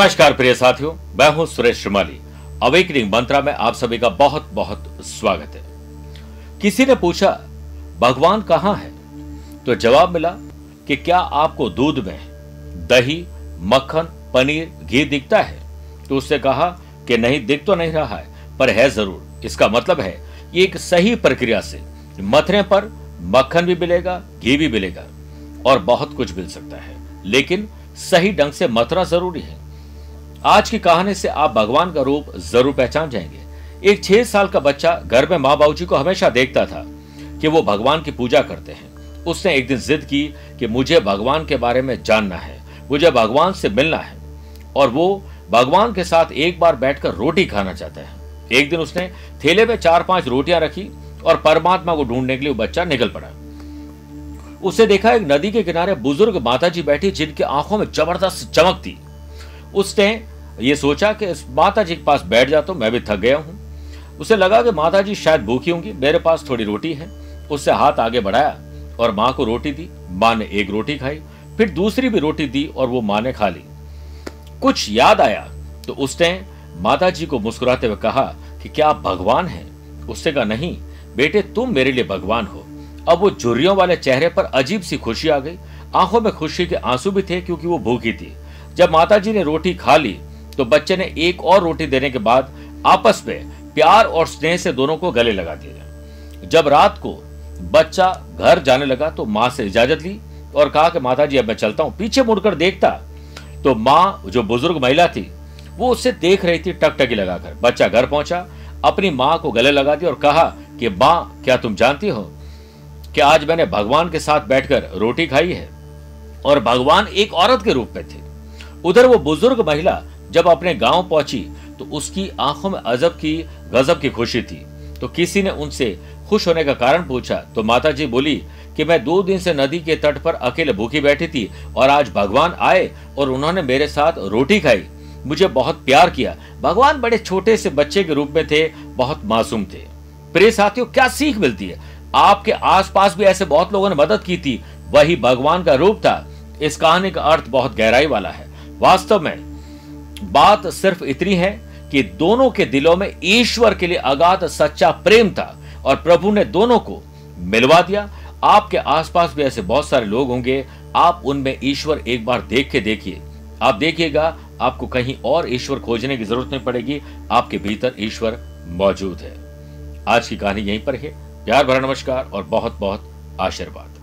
नमस्कार प्रिय साथियों, मैं हूं सुरेश श्रीमाली। अवेकनिंग मंत्रा में आप सभी का बहुत बहुत स्वागत है। किसी ने पूछा भगवान कहां है, तो जवाब मिला कि क्या आपको दूध में दही, मक्खन, पनीर, घी दिखता है? तो उसने कहा कि नहीं, दिख तो नहीं रहा है, पर है जरूर। इसका मतलब है ये एक सही प्रक्रिया से मथने पर मक्खन भी मिलेगा, घी भी मिलेगा और बहुत कुछ मिल सकता है, लेकिन सही ढंग से मथना जरूरी है। आज की कहानी से आप भगवान का रूप जरूर पहचान जाएंगे। एक 6 साल का बच्चा घर में माँ बाबूजी को हमेशा देखता था कि वो भगवान की पूजा करते हैं। उसने एक दिन जिद की कि मुझे भगवान के बारे में जानना है, मुझे भगवान से मिलना है और वो भगवान के साथ एक बार बैठकर रोटी खाना चाहता है। एक दिन उसने थैले में 4-5 रोटियां रखी और परमात्मा को ढूंढने के लिए वो बच्चा निकल पड़ा। उसे देखा एक नदी के किनारे बुजुर्ग माताजी बैठी, जिनकी आंखों में जबरदस्त चमक थी। उसने ये सोचा कि इस माताजी के पास बैठ जाता हूं, मैं भी थक गया हूं। उसे लगा कि माताजी शायद भूखी होंगी, मेरे पास थोड़ी रोटी है। उससे हाथ आगे बढ़ाया और मां को रोटी दी। मां ने एक रोटी खाई, फिर दूसरी भी रोटी दी और वो मां ने खा ली। कुछ याद आया तो उसने माताजी को मुस्कुराते हुए कहा कि क्या आप भगवान हैं? उसने कहा नहीं बेटे, तुम मेरे लिए भगवान हो। अब वो झुर्रियों वाले चेहरे पर अजीब सी खुशी आ गई। आंखों में खुशी के आंसू भी थे, क्योंकि वो भूखी थी। जब माताजी ने रोटी खा ली तो बच्चे ने एक और रोटी देने के बाद आपस में प्यार और स्नेह से दोनों को गले लगा दिया। जब रात को बच्चा घर जाने लगा तो मां से इजाजत ली और कहा कि माताजी अब मैं चलता हूं। पीछे मुड़कर देखता तो मां, जो बुजुर्ग महिला थी, वो उससे देख रही थी टकटकी लगाकर। बच्चा घर पहुंचा, अपनी मां को गले लगा दिया और कहा कि मां, क्या तुम जानती हो कि आज मैंने भगवान के साथ बैठकर रोटी खाई है? और भगवान एक औरत के रूप में थे। उधर वो बुजुर्ग महिला जब अपने गांव पहुंची तो उसकी आंखों में गजब की खुशी थी। तो किसी ने उनसे खुश होने का कारण पूछा तो माताजी बोली कि मैं 2 दिन से नदी के तट पर अकेले भूखी बैठी थी और आज भगवान आए और उन्होंने मेरे साथ रोटी खाई, मुझे बहुत प्यार किया। भगवान बड़े छोटे से बच्चे के रूप में थे, बहुत मासूम थे। प्रिय साथियों, क्या सीख मिलती है? आपके आसपास भी ऐसे बहुत लोगों ने मदद की थी, वही भगवान का रूप था। इस कहानी का अर्थ बहुत गहराई वाला है। वास्तव में बात सिर्फ इतनी है कि दोनों के दिलों में ईश्वर के लिए अगाध सच्चा प्रेम था और प्रभु ने दोनों को मिलवा दिया। आपके आसपास भी ऐसे बहुत सारे लोग होंगे, आप उनमें ईश्वर एक बार देख के देखिए। आप देखिएगा, आपको कहीं और ईश्वर खोजने की जरूरत नहीं पड़ेगी, आपके भीतर ईश्वर मौजूद है। आज की कहानी यहीं पर है। प्यार भरा नमस्कार और बहुत बहुत आशीर्वाद।